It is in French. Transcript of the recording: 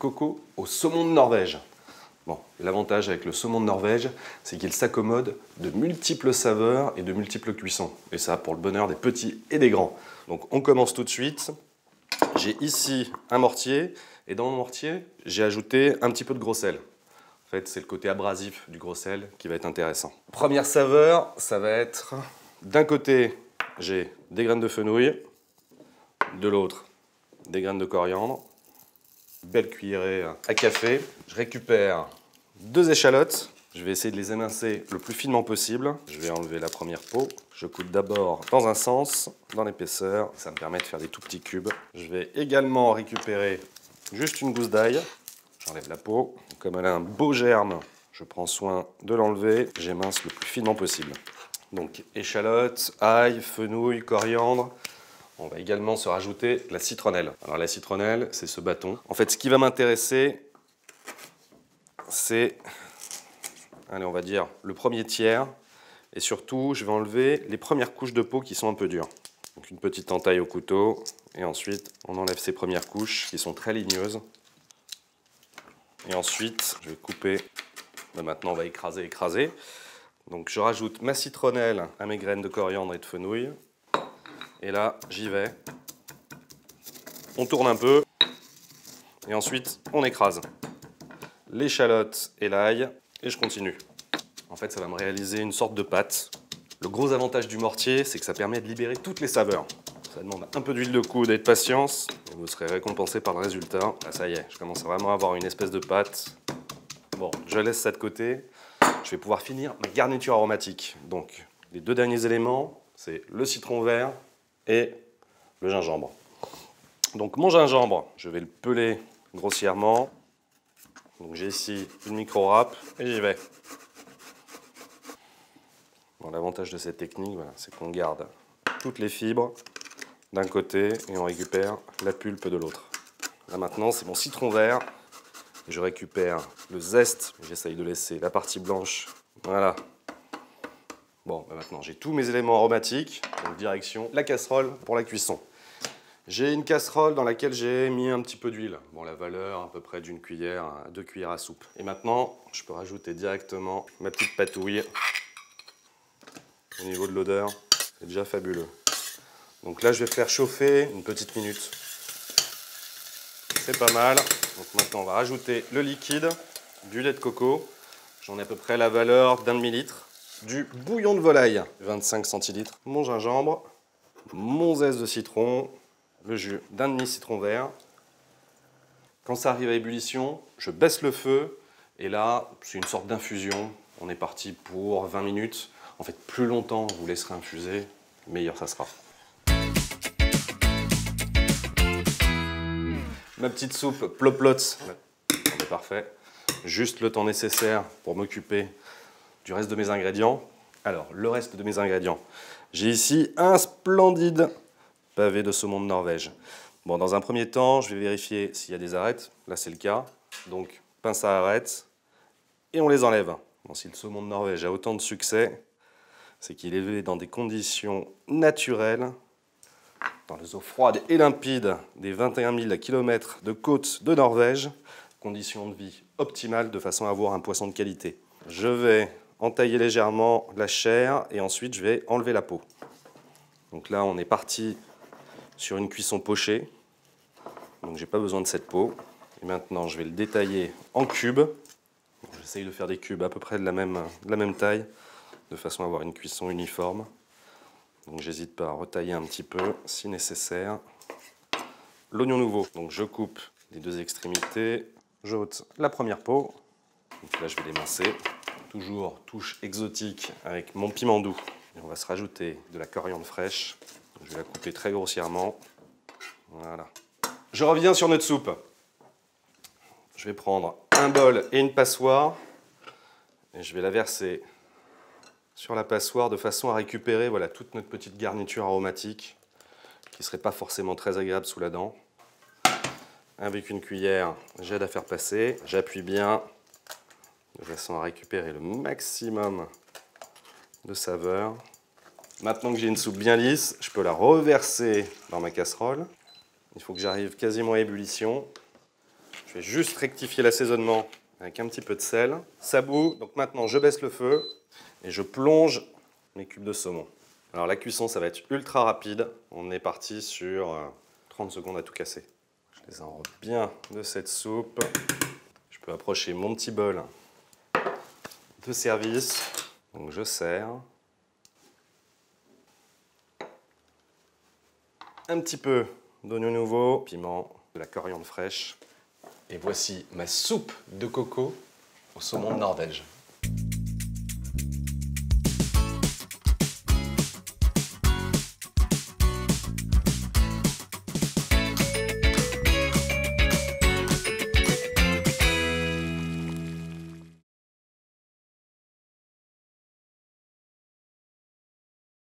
coco au saumon de Norvège. Bon, l'avantage avec le saumon de Norvège, c'est qu'il s'accommode de multiples saveurs et de multiples cuissons. Et ça, pour le bonheur des petits et des grands. Donc on commence tout de suite. J'ai ici un mortier, et dans mon mortier, j'ai ajouté un petit peu de gros sel. En fait, c'est le côté abrasif du gros sel qui va être intéressant. Première saveur, ça va être... D'un côté, j'ai des graines de fenouil, de l'autre, des graines de coriandre, belle cuillerée à café. Je récupère 2 échalotes. Je vais essayer de les émincer le plus finement possible. Je vais enlever la première peau. Je coupe d'abord dans un sens, dans l'épaisseur. Ça me permet de faire des tout petits cubes. Je vais également récupérer juste une gousse d'ail. J'enlève la peau. Comme elle a un beau germe, je prends soin de l'enlever. J'émince le plus finement possible. Donc échalotes, ail, fenouil, coriandre. On va également se rajouter la citronnelle. Alors la citronnelle, c'est ce bâton. En fait, ce qui va m'intéresser, c'est, allez, on va dire, le premier tiers. Et surtout, je vais enlever les premières couches de peau qui sont un peu dures. Donc une petite entaille au couteau. Et ensuite, on enlève ces premières couches qui sont très ligneuses. Et ensuite, je vais couper. Ben maintenant, on va écraser, écraser. Donc je rajoute ma citronnelle à mes graines de coriandre et de fenouil. Et là, j'y vais. On tourne un peu. Et ensuite, on écrase l'échalote et l'ail. Et je continue. En fait, ça va me réaliser une sorte de pâte. Le gros avantage du mortier, c'est que ça permet de libérer toutes les saveurs. Ça demande un peu d'huile de coude et de patience. Et vous serez récompensé par le résultat. Ah, ça y est, je commence vraiment à avoir une espèce de pâte. Bon, je laisse ça de côté. Je vais pouvoir finir ma garniture aromatique. Donc, les 2 derniers éléments, c'est le citron vert et le gingembre. Donc, mon gingembre, je vais le peler grossièrement. Donc, j'ai ici une micro-râpe et j'y vais. Bon, l'avantage de cette technique, voilà, c'est qu'on garde toutes les fibres d'un côté et on récupère la pulpe de l'autre. Là, maintenant, c'est mon citron vert. Je récupère le zeste, j'essaye de laisser la partie blanche, voilà. Bon, ben maintenant j'ai tous mes éléments aromatiques, donc direction la casserole pour la cuisson. J'ai une casserole dans laquelle j'ai mis un petit peu d'huile, bon la valeur à peu près d'une cuillère à 2 cuillères à soupe. Et maintenant, je peux rajouter directement ma petite patouille. Au niveau de l'odeur, c'est déjà fabuleux. Donc là, je vais faire chauffer une petite minute. C'est pas mal. Donc maintenant, on va rajouter le liquide, du lait de coco. J'en ai à peu près la valeur d'1 demi-litre. Du bouillon de volaille, 25 centilitres. Mon gingembre, mon zeste de citron, le jus d'1 demi-citron vert. Quand ça arrive à ébullition, je baisse le feu. Et là, c'est une sorte d'infusion. On est parti pour 20 minutes. En fait, plus longtemps vous laisserez infuser, meilleur ça sera. Ma petite soupe plop-plots, on est parfait. Juste le temps nécessaire pour m'occuper du reste de mes ingrédients. Alors, le reste de mes ingrédients. J'ai ici un splendide pavé de saumon de Norvège. Bon, dans un premier temps, je vais vérifier s'il y a des arêtes. Là, c'est le cas. Donc, pince à arêtes. Et on les enlève. Bon, si le saumon de Norvège a autant de succès, c'est qu'il est élevé dans des conditions naturelles, dans les eaux froides et limpides des 21 000 km de côte de Norvège, conditions de vie optimales de façon à avoir un poisson de qualité. Je vais entailler légèrement la chair et ensuite je vais enlever la peau. Donc là, on est parti sur une cuisson pochée, donc j'ai pas besoin de cette peau. Et maintenant, je vais le détailler en cubes. J'essaye de faire des cubes à peu près de la même taille, de façon à avoir une cuisson uniforme. Donc j'hésite pas à retailler un petit peu si nécessaire. L'oignon nouveau, donc je coupe les 2 extrémités, j'ôte la première peau. Donc là je vais l'émincer. Toujours touche exotique avec mon piment doux. Et on va se rajouter de la coriandre fraîche. Donc, je vais la couper très grossièrement. Voilà. Je reviens sur notre soupe. Je vais prendre un bol et une passoire. Et je vais la verser sur la passoire de façon à récupérer voilà, toute notre petite garniture aromatique qui ne serait pas forcément très agréable sous la dent. Avec une cuillère, j'aide à faire passer, j'appuie bien de façon à récupérer le maximum de saveur. Maintenant que j'ai une soupe bien lisse, je peux la reverser dans ma casserole. Il faut que j'arrive quasiment à ébullition. Je vais juste rectifier l'assaisonnement avec un petit peu de sel. Ça bout, donc maintenant je baisse le feu et je plonge mes cubes de saumon. Alors la cuisson, ça va être ultra rapide. On est parti sur 30 secondes à tout casser. Je les enrobe bien de cette soupe. Je peux approcher mon petit bol de service. Donc je sers. Un petit peu d'oignon nouveau, piment, de la coriandre fraîche. Et voici ma soupe de coco au saumon de Norvège.